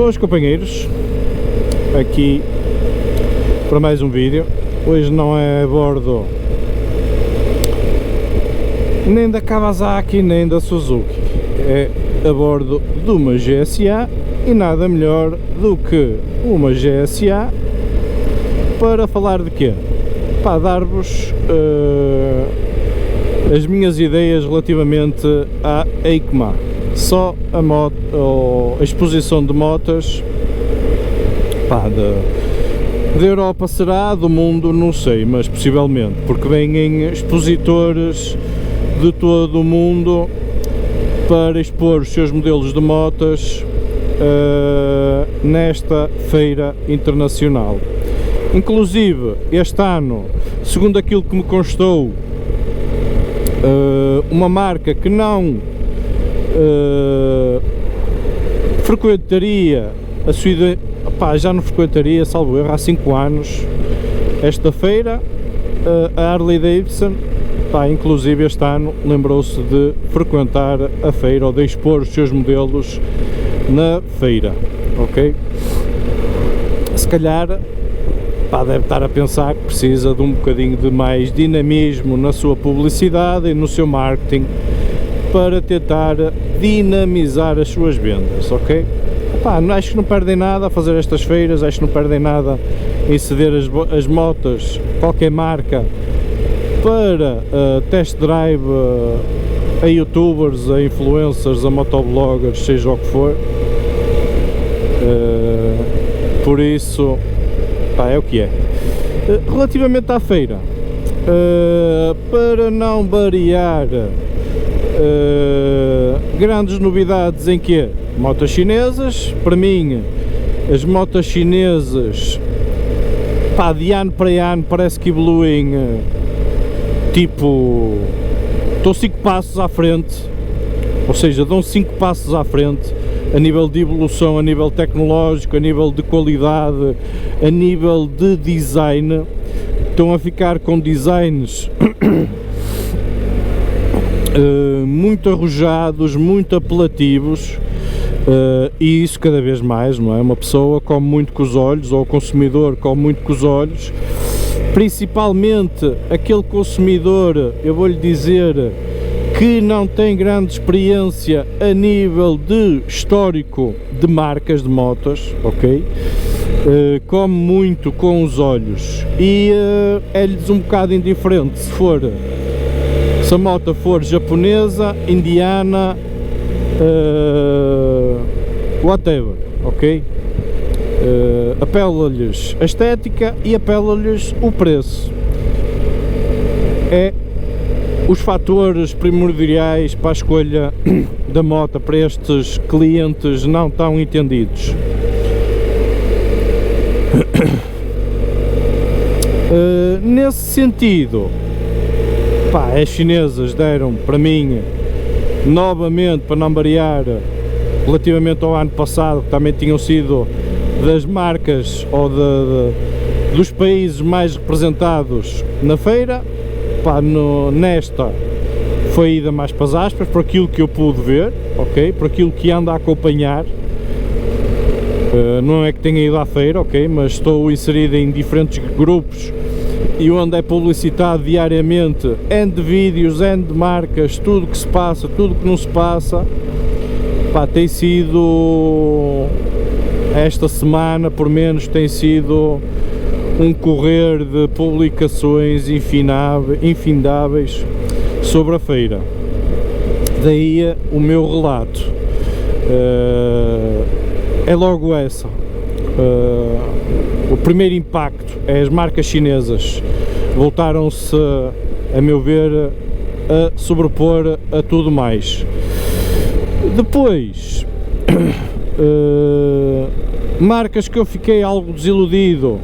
Boas companheiros, aqui para mais um vídeo. Hoje não é a bordo nem da Kawasaki nem da Suzuki, é a bordo de uma GSA, e nada melhor do que uma GSA para falar de quê? Para dar-vos as minhas ideias relativamente à EICMA. Só a exposição de motas, da Europa será, do mundo não sei, mas possivelmente, porque vêm expositores de todo o mundo para expor os seus modelos de motas nesta feira internacional. Inclusive este ano, segundo aquilo que me constou, uma marca que não frequentaria a sua, já não frequentaria, salvo erro, há 5 anos esta feira, a Harley Davidson, inclusive este ano lembrou-se de frequentar a feira ou de expor os seus modelos na feira, ok? Se calhar deve estar a pensar que precisa de um bocadinho de mais dinamismo na sua publicidade e no seu marketing para tentar dinamizar as suas vendas, ok? Acho que não perdem nada a fazer estas feiras, acho que não perdem nada em ceder as motas, qualquer marca, para test drive a youtubers, a influencers, a motobloggers, seja o que for. Por isso, é o que é. Relativamente à feira, para não variar, grandes novidades em que motas chinesas. Para mim, as motas chinesas, de ano para ano parece que evoluem, tipo, estão 5 passos à frente, ou seja, dão 5 passos à frente a nível de evolução, a nível tecnológico, a nível de qualidade, a nível de design. Estão a ficar com designs muito arrojados, muito apelativos, e isso cada vez mais, não é? Uma pessoa come muito com os olhos, ou o consumidor come muito com os olhos, principalmente aquele consumidor, eu vou-lhe dizer, que não tem grande experiência a nível de histórico de marcas de motas, ok? Come muito com os olhos e é-lhes um bocado indiferente se a moto for japonesa, indiana, whatever, ok? Apela-lhes a estética e apela-lhes o preço. É os fatores primordiais para a escolha da moto para estes clientes não tão entendidos. Nesse sentido, as chinesas deram para mim, novamente, para não variar, relativamente ao ano passado, que também tinham sido das marcas ou dos países mais representados na feira, nesta foi ida mais para as aspas, por aquilo que eu pude ver, ok? Por aquilo que ando a acompanhar. Não é que tenha ido à feira, ok? Mas estou inserido em diferentes grupos e onde é publicitado diariamente de vídeos, de marcas, tudo que se passa, tudo que não se passa. Tem sido, esta semana por menos, tem sido um correr de publicações infindáveis sobre a feira. Daí o meu relato. É logo essa. O primeiro impacto é as marcas chinesas voltaram-se, a meu ver, a sobrepor a tudo mais. Depois, marcas que eu fiquei algo desiludido.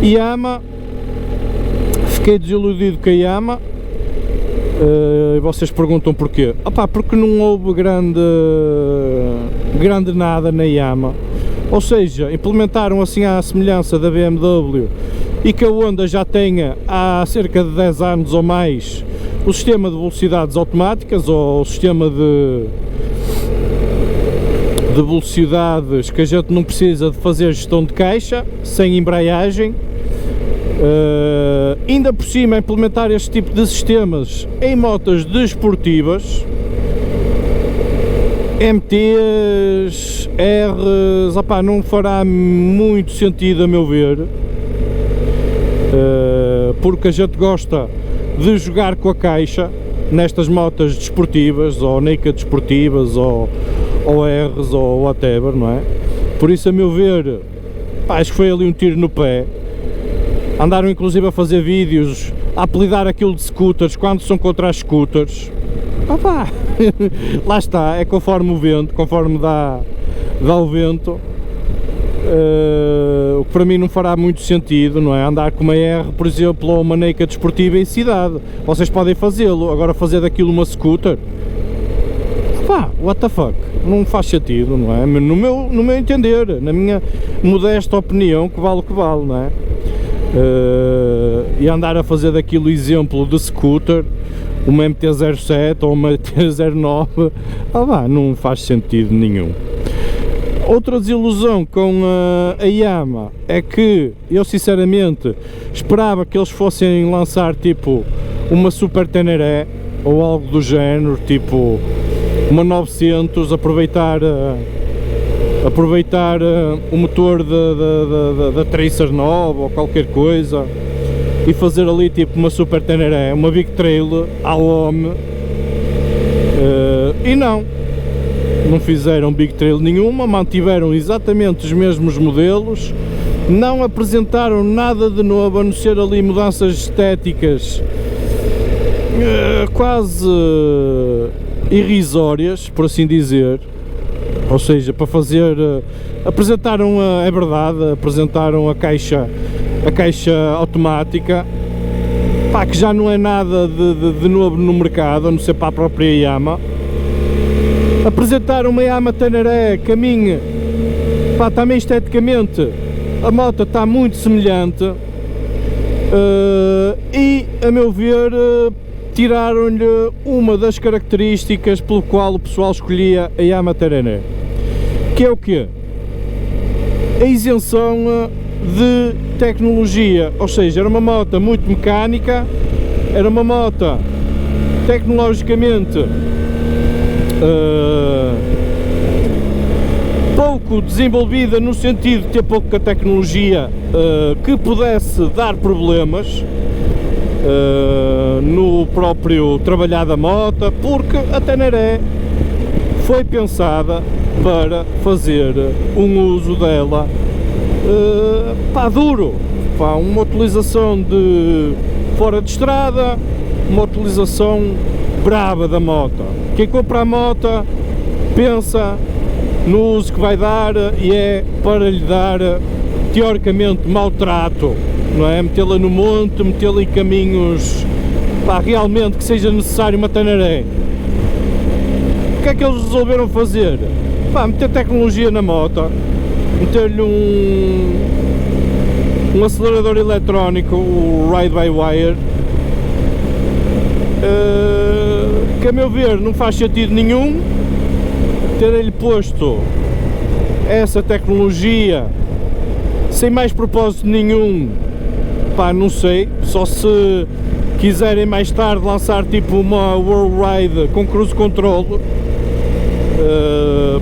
Yamaha, fiquei desiludido com a Yamaha. Vocês perguntam porquê? Porque não houve grande nada na Yamaha, ou seja, implementaram assim à semelhança da BMW e que a Honda já tenha há cerca de 10 anos ou mais o sistema de velocidades automáticas ou o sistema de de velocidades que a gente não precisa de fazer gestão de caixa, sem embreagem. Ainda por cima implementar este tipo de sistemas em motas desportivas, MTs, Rs, opá, não fará muito sentido a meu ver, porque a gente gosta de jogar com a caixa nestas motas desportivas, ou naked desportivas, ou Rs, ou whatever, não é? Por isso, a meu ver, pá, acho que foi ali um tiro no pé. Andaram inclusive a fazer vídeos a apelidar aquilo de scooters quando são contra as scooters. Opa, lá está, é conforme o vento, conforme dá o vento. O que para mim não fará muito sentido, não é? Andar com uma R, por exemplo, ou uma naked desportiva em cidade. Vocês podem fazê-lo, agora fazer daquilo uma scooter, pá, what the fuck, não faz sentido, não é? No meu entender, na minha modesta opinião, que vale o que vale, não é? E andar a fazer daquilo exemplo de scooter, uma MT-07 ou uma MT-09, não faz sentido nenhum. Outra desilusão com a Yamaha é que eu sinceramente esperava que eles fossem lançar tipo uma Super Teneré ou algo do género, tipo uma 900, aproveitar o motor da Tracer nova ou qualquer coisa e fazer ali tipo uma Super Teneré, uma Big Trail ao homem, e não fizeram Big Trail nenhuma, mantiveram exatamente os mesmos modelos, não apresentaram nada de novo a não ser ali mudanças estéticas quase irrisórias, por assim dizer. Ou seja, para fazer, apresentaram, é verdade, apresentaram a caixa automática, pá, que já não é nada de novo no mercado, a não ser para a própria Yamaha. Apresentaram uma Yamaha Teneré, caminho, pá, também esteticamente a moto está muito semelhante, e a meu ver tiraram-lhe uma das características pelo qual o pessoal escolhia a Yamaha Teneré, que é o quê? A isenção de tecnologia, ou seja, era uma moto muito mecânica, era uma moto tecnologicamente pouco desenvolvida, no sentido de ter pouca tecnologia que pudesse dar problemas no próprio trabalhar da moto, porque a Teneré foi pensada para fazer um uso dela pá, duro, pá, uma utilização de fora de estrada, uma utilização brava da moto. Quem compra a moto pensa no uso que vai dar e é para lhe dar teoricamente maltrato, não é? Metê-la no monte, metê-la em caminhos, pá, realmente que seja necessário uma Teneré. O que é que eles resolveram fazer? Pá, meter tecnologia na moto, meter-lhe um acelerador eletrónico, o Ride-by-Wire, que a meu ver não faz sentido nenhum terem-lhe posto essa tecnologia sem mais propósito nenhum. Pá, não sei, só se quiserem mais tarde lançar tipo uma World Ride com cruise control,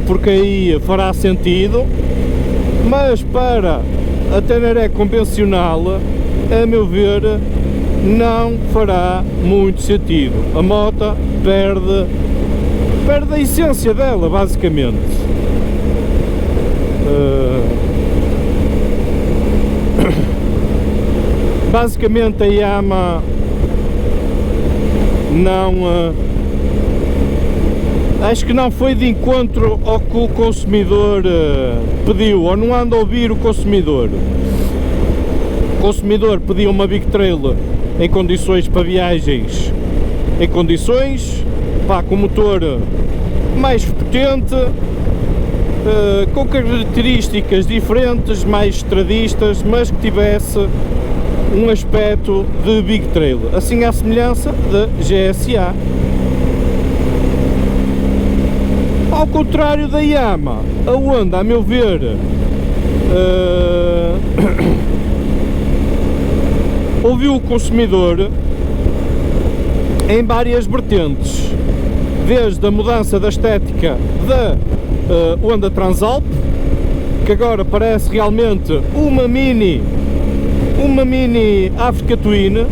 porque aí fará sentido, mas para a Teneré convencional, a meu ver, não fará muito sentido. A moto perde a essência dela, basicamente. Basicamente a Yamaha não, acho que não foi de encontro ao que o consumidor pediu, ou não anda a ouvir o consumidor. O consumidor pediu uma Big Trail em condições para viagens, em condições, pá, com motor mais potente, com características diferentes, mais estradistas, mas que tivesse um aspecto de Big Trail, assim à semelhança da GSA. Ao contrário da Yamaha, a Honda, a meu ver, ouviu o consumidor em várias vertentes, desde a mudança da estética da Honda Transalp, que agora parece realmente uma mini Africa Twin.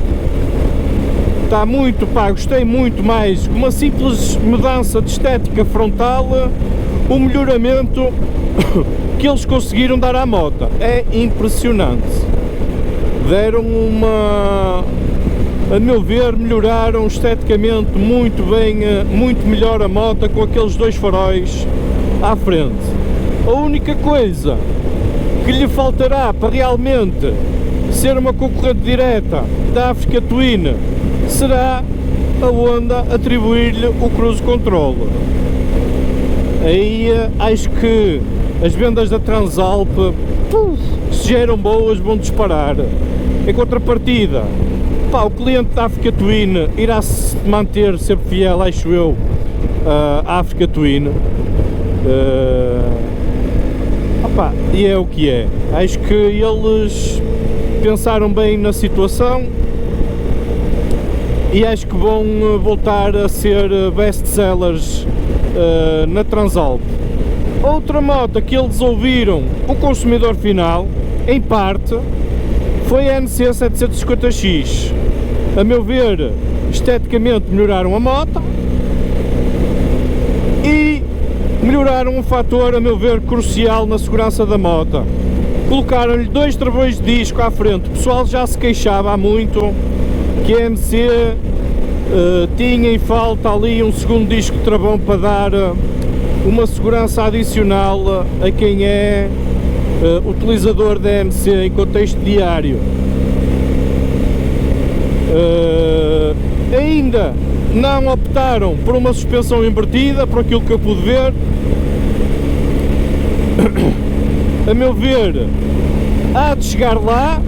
Está muito, gostei muito mais, uma simples mudança de estética frontal, o melhoramento que eles conseguiram dar à moto é impressionante. Deram a meu ver, melhoraram esteticamente muito bem, muito melhor a moto com aqueles dois faróis à frente. A única coisa que lhe faltará para realmente ser uma concorrente direta da Africa Twin será a Honda atribuir-lhe o cruise control. Aí acho que as vendas da Transalp, se já eram boas, vão disparar. Em contrapartida, o cliente da Africa Twin irá se manter sempre fiel, acho eu, à Africa Twin. E é o que é. Acho que eles pensaram bem na situação e acho que vão voltar a ser best-sellers na Transalp. Outra moto que eles ouviram o consumidor final, em parte, foi a NC 750X. A meu ver, esteticamente melhoraram a moto e melhoraram um fator, a meu ver, crucial na segurança da moto. Colocaram-lhe 2 travões de disco à frente. O pessoal já se queixava há muito que a MC tinha em falta ali um segundo disco de travão para dar uma segurança adicional a quem é utilizador da MC em contexto diário. Ainda não optaram por uma suspensão invertida, por aquilo que eu pude ver. A meu ver, há de chegar lá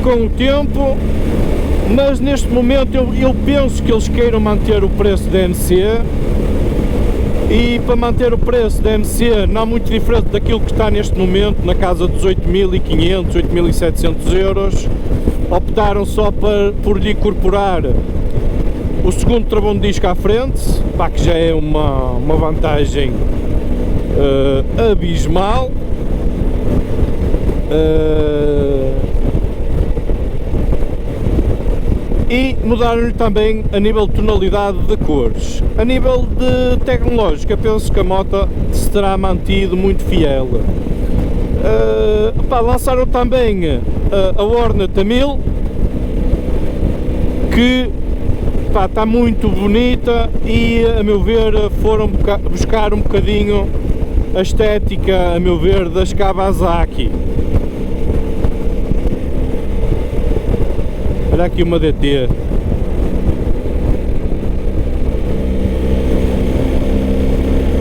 com o tempo, mas neste momento eu penso que eles queiram manter o preço da MC, e para manter o preço da MC não muito diferente daquilo que está neste momento, na casa dos 8.500, 8.700 euros, optaram só por lhe incorporar o segundo travão de disco à frente, que já é uma vantagem abismal. E mudaram-lhe também a nível de tonalidade de cores. A nível de tecnológica, penso que a moto se terá mantido muito fiel. Lançaram também a Hornet 1000, que está muito bonita e, a meu ver, foram buscar um bocadinho a estética, a meu ver, das Kawasaki. Olha aqui uma DT.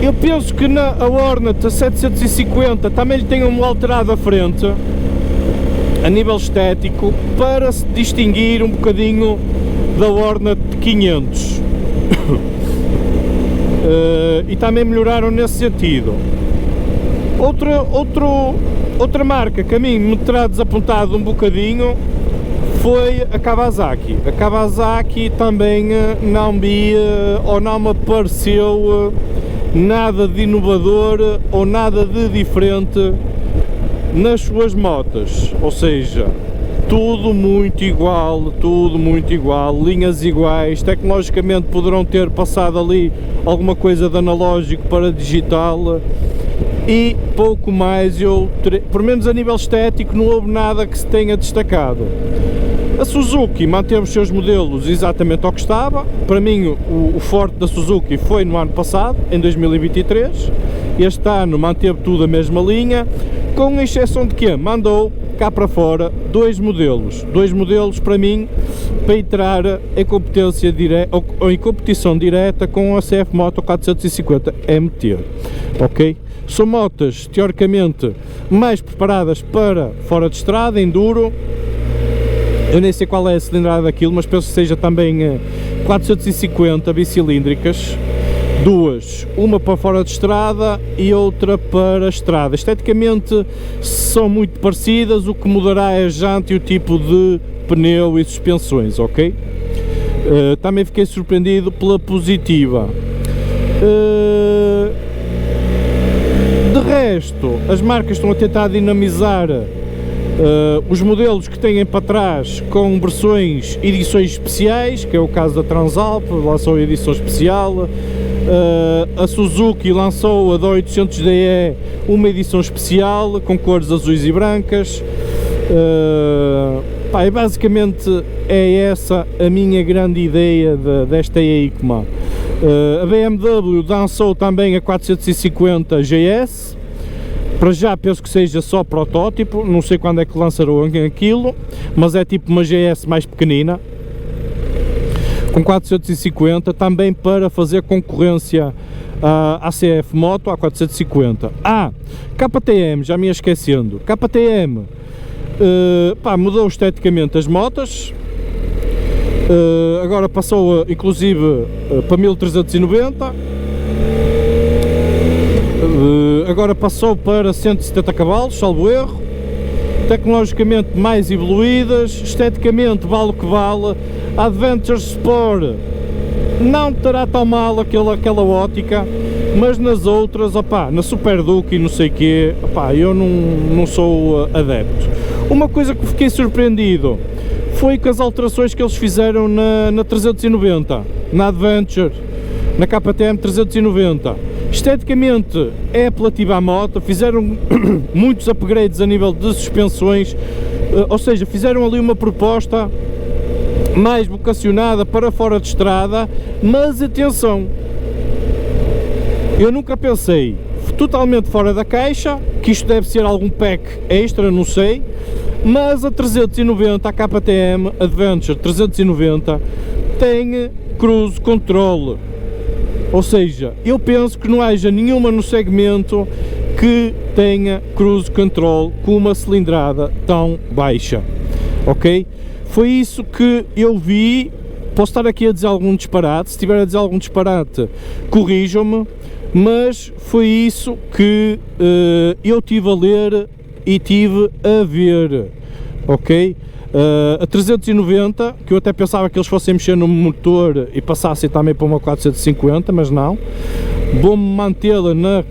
Eu penso que na Hornet 750 também lhe tenham alterado a frente a nível estético para se distinguir um bocadinho da Hornet 500. E também melhoraram nesse sentido. Outra marca que a mim me terá desapontado um bocadinho foi a Kawasaki. A Kawasaki também não vi ou não me pareceu nada de inovador ou nada de diferente nas suas motos, ou seja, tudo muito igual, linhas iguais. Tecnologicamente poderão ter passado ali alguma coisa de analógico para digital e pouco mais. Por menos a nível estético não houve nada que se tenha destacado. A Suzuki manteve os seus modelos exatamente ao que estava. Para mim o forte da Suzuki foi no ano passado, em 2023. Este ano manteve tudo a mesma linha, com exceção de que mandou cá para fora dois modelos para mim para entrar em competência direta ou em competição direta com a CF Moto 450 MT, ok? São motos teoricamente mais preparadas para fora de estrada, enduro. Eu nem sei qual é a cilindrada daquilo, mas penso que seja também 450 bicilíndricas. duas, uma para fora de estrada e outra para a estrada. Esteticamente são muito parecidas, o que mudará é a janta e o tipo de pneu e suspensões, ok? Também fiquei surpreendido pela positiva. De resto, as marcas estão a tentar dinamizar os modelos que têm para trás com versões, edições especiais, que é o caso da Transalp, lançou a edição especial. A Suzuki lançou a da 800DE uma edição especial com cores azuis e brancas. E basicamente é essa a minha grande ideia desta EICMA. A BMW lançou também a 450 GS. Para já penso que seja só protótipo, não sei quando é que lançarão aquilo, mas é tipo uma GS mais pequenina, com 450, também para fazer concorrência à CF Moto, à 450. KTM, já me ia esquecendo, KTM mudou esteticamente as motas, agora passou inclusive para 1390, agora passou para 170 cavalos, salvo erro, tecnologicamente mais evoluídas, esteticamente vale o que vale. A Adventure Sport não terá tão mal aquela ótica, mas nas outras, na Super Duke e não sei o quê, eu não sou adepto. Uma coisa que fiquei surpreendido foi com as alterações que eles fizeram na 390, na Adventure, na KTM 390. Esteticamente é apelativa à moto, fizeram muitos upgrades a nível de suspensões, ou seja, fizeram ali uma proposta mais vocacionada para fora de estrada, mas atenção, eu nunca pensei totalmente fora da caixa, que isto deve ser algum pack extra, não sei, mas a 390, a KTM Adventure 390 tem cruise control. Ou seja, eu penso que não haja nenhuma no segmento que tenha cruise control com uma cilindrada tão baixa, ok? Foi isso que eu vi. Posso estar aqui a dizer algum disparate, se estiver a dizer algum disparate corrijam-me, mas foi isso que eu tive a ler e tive a ver, ok? A 390, que eu até pensava que eles fossem mexer no motor e passassem também para uma 450, mas não, vou-me mantê-la na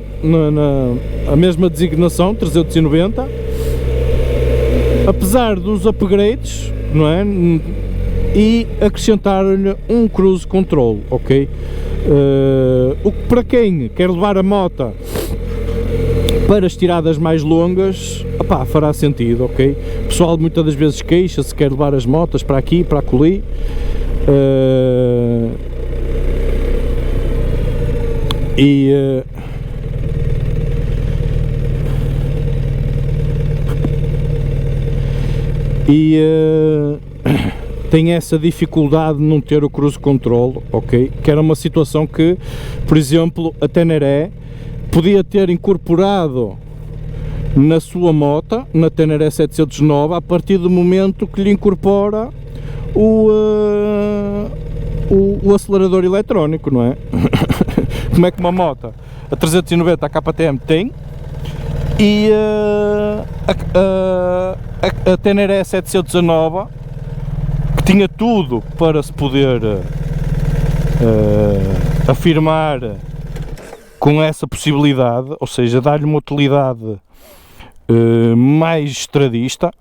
mesma designação, 390, apesar dos upgrades, não é? E acrescentar-lhe um cruise control, ok? O que para quem quer levar a moto para as tiradas mais longas, fará sentido, ok? O pessoal muitas das vezes queixa-se, quer levar as motas para aqui, para acolhi. Tem essa dificuldade de não ter o cruise control, ok? Que era uma situação que, por exemplo, a Teneré podia ter incorporado na sua moto, na Teneré 709, a partir do momento que lhe incorpora o acelerador eletrónico, não é? Como é que uma moto, a 390, a KTM tem, e a Teneré 709, que tinha tudo para se poder afirmar com essa possibilidade, ou seja, dar-lhe uma utilidade mais estradista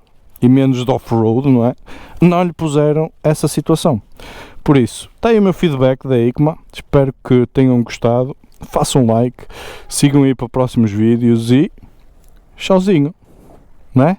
e menos de off-road, não é? Não lhe puseram essa situação. Por isso, está aí o meu feedback da EICMA, espero que tenham gostado, façam um like, sigam aí para próximos vídeos e tchauzinho, não é?